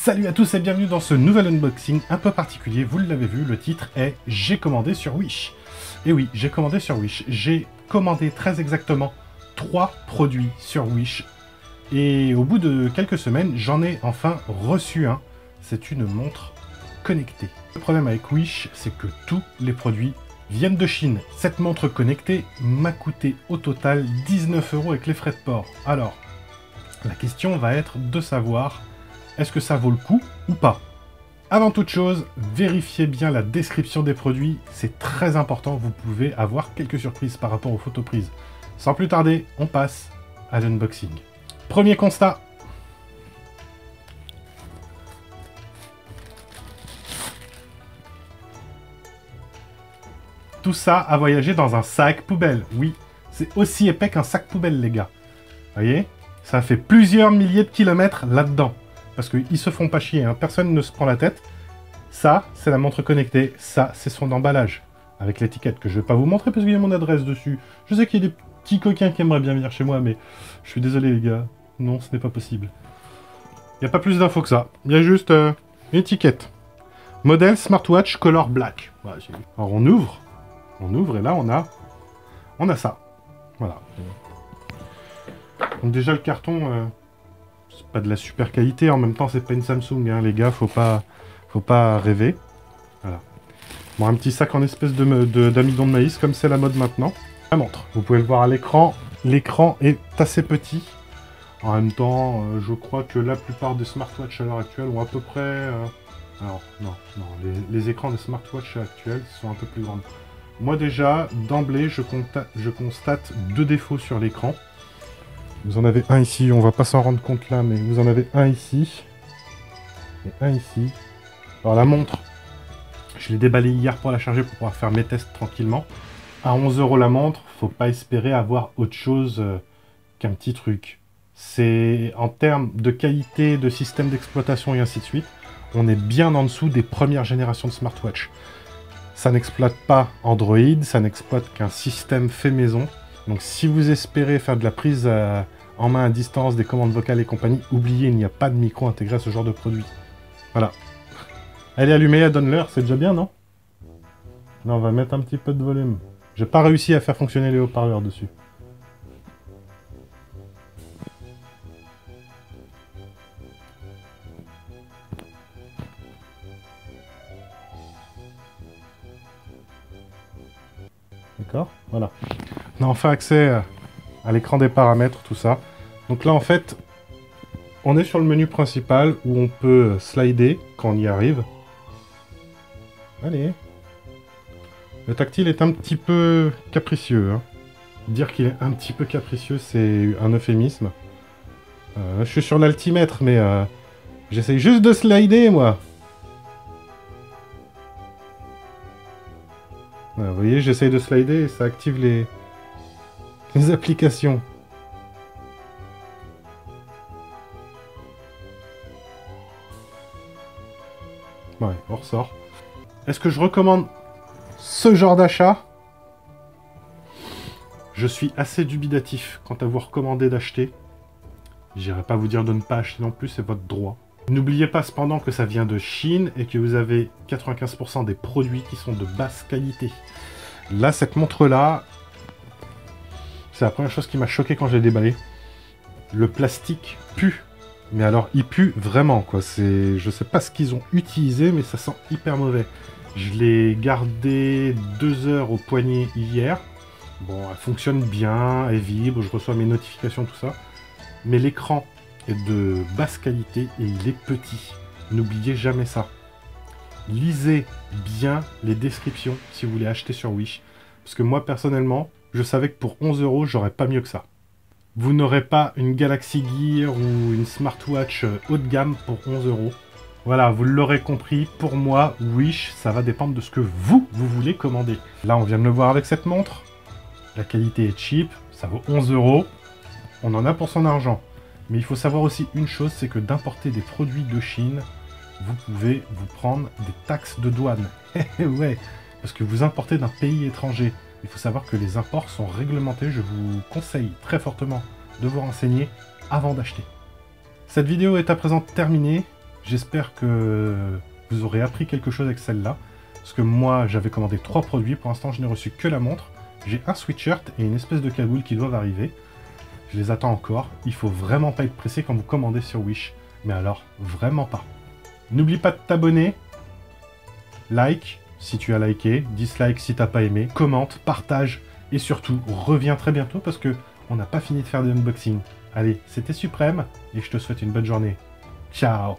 Salut à tous et bienvenue dans ce nouvel unboxing un peu particulier. Vous l'avez vu, le titre est « J'ai commandé sur Wish ». Et oui, j'ai commandé sur Wish. J'ai commandé très exactement 3 produits sur Wish. Et au bout de quelques semaines, j'en ai enfin reçu un. C'est une montre connectée. Le problème avec Wish, c'est que tous les produits viennent de Chine. Cette montre connectée m'a coûté au total 19 € avec les frais de port. Alors, la question va être de savoir... est-ce que ça vaut le coup ou pas? Avant toute chose, vérifiez bien la description des produits, c'est très important, vous pouvez avoir quelques surprises par rapport aux photos prises. Sans plus tarder, on passe à l'unboxing. Premier constat. Tout ça a voyagé dans un sac poubelle. Oui, c'est aussi épais qu'un sac poubelle, les gars. Vous voyez? Ça fait plusieurs milliers de kilomètres là-dedans. Parce qu'ils se font pas chier, hein. Personne ne se prend la tête. Ça, c'est la montre connectée. Ça, c'est son emballage. Avec l'étiquette que je vais pas vous montrer parce qu'il y a mon adresse dessus. Je sais qu'il y a des petits coquins qui aimeraient bien venir chez moi, mais je suis désolé, les gars. Non, ce n'est pas possible. Il n'y a pas plus d'infos que ça. Il y a juste une étiquette. Modèle smartwatch color black. Voilà, alors on ouvre et là on a ça. Voilà. Donc déjà le carton... c'est pas de la super qualité, en même temps c'est pas une Samsung, hein, les gars, faut pas rêver. Voilà. Bon, un petit sac en espèce d'amidon de maïs, comme c'est la mode maintenant. La montre, vous pouvez le voir à l'écran, l'écran est assez petit. En même temps, je crois que la plupart des smartwatches à l'heure actuelle ont à peu près... Alors, non, les écrans des smartwatches actuels sont un peu plus grands. Moi déjà, d'emblée, je constate 2 défauts sur l'écran. Vous en avez un ici, on va pas s'en rendre compte là, mais vous en avez un ici. Et un ici. Alors la montre, je l'ai déballée hier pour la charger pour pouvoir faire mes tests tranquillement. À 11 € la montre, faut pas espérer avoir autre chose qu'un petit truc. C'est en termes de qualité, de système d'exploitation et ainsi de suite, on est bien en dessous des premières générations de smartwatch. Ça n'exploite pas Android, ça n'exploite qu'un système fait maison. Donc si vous espérez faire de la prise en main à distance, des commandes vocales et compagnie, oubliez, il n'y a pas de micro intégré à ce genre de produit. Voilà. Elle est allumée, elle donne l'heure, c'est déjà bien, non? Là, on va mettre un petit peu de volume. J'ai pas réussi à faire fonctionner les haut-parleurs dessus. D'accord? Voilà. On a enfin accès à l'écran des paramètres, tout ça. Donc là, en fait, on est sur le menu principal où on peut slider quand on y arrive. Allez. Le tactile est un petit peu capricieux, hein. Dire qu'il est un petit peu capricieux, c'est un euphémisme. Je suis sur l'altimètre, mais j'essaye juste de slider, moi. Voilà, vous voyez, j'essaye de slider et ça active les applications. Ouais, on ressort. Est-ce que je recommande ce genre d'achat? Je suis assez dubitatif quant à vous recommander d'acheter. J'irai pas vous dire de ne pas acheter non plus, c'est votre droit. N'oubliez pas cependant que ça vient de Chine et que vous avez 95% des produits qui sont de basse qualité. Là, cette montre-là, c'est la première chose qui m'a choqué quand j'ai déballé. Le plastique pue. Mais alors, il pue vraiment, quoi. Je sais pas ce qu'ils ont utilisé, mais ça sent hyper mauvais. Je l'ai gardé 2 heures au poignet hier. Bon, elle fonctionne bien, elle vibre, je reçois mes notifications, tout ça. Mais l'écran est de basse qualité et il est petit. N'oubliez jamais ça. Lisez bien les descriptions si vous voulez acheter sur Wish. Parce que moi, personnellement, je savais que pour 11 €, j'aurais pas mieux que ça. Vous n'aurez pas une Galaxy Gear ou une smartwatch haut de gamme pour 11 €. Voilà, vous l'aurez compris, pour moi, Wish, ça va dépendre de ce que vous voulez commander. Là, on vient de le voir avec cette montre. La qualité est cheap, ça vaut 11 €. On en a pour son argent. Mais il faut savoir aussi une chose, c'est que d'importer des produits de Chine, vous pouvez vous prendre des taxes de douane. Ouais, parce que vous importez d'un pays étranger. Il faut savoir que les imports sont réglementés. Je vous conseille très fortement de vous renseigner avant d'acheter. Cette vidéo est à présent terminée. J'espère que vous aurez appris quelque chose avec celle-là. Parce que moi, j'avais commandé 3 produits. Pour l'instant, je n'ai reçu que la montre. J'ai un sweatshirt et une espèce de cagoule qui doivent arriver. Je les attends encore. Il faut vraiment pas être pressé quand vous commandez sur Wish. Mais alors, vraiment pas. N'oublie pas de t'abonner. Like si tu as liké. Dislike si t'as pas aimé. Commente, partage. Et surtout, reviens très bientôt parce que on n'a pas fini de faire des unboxings. Allez, c'était Suprême et je te souhaite une bonne journée. Ciao!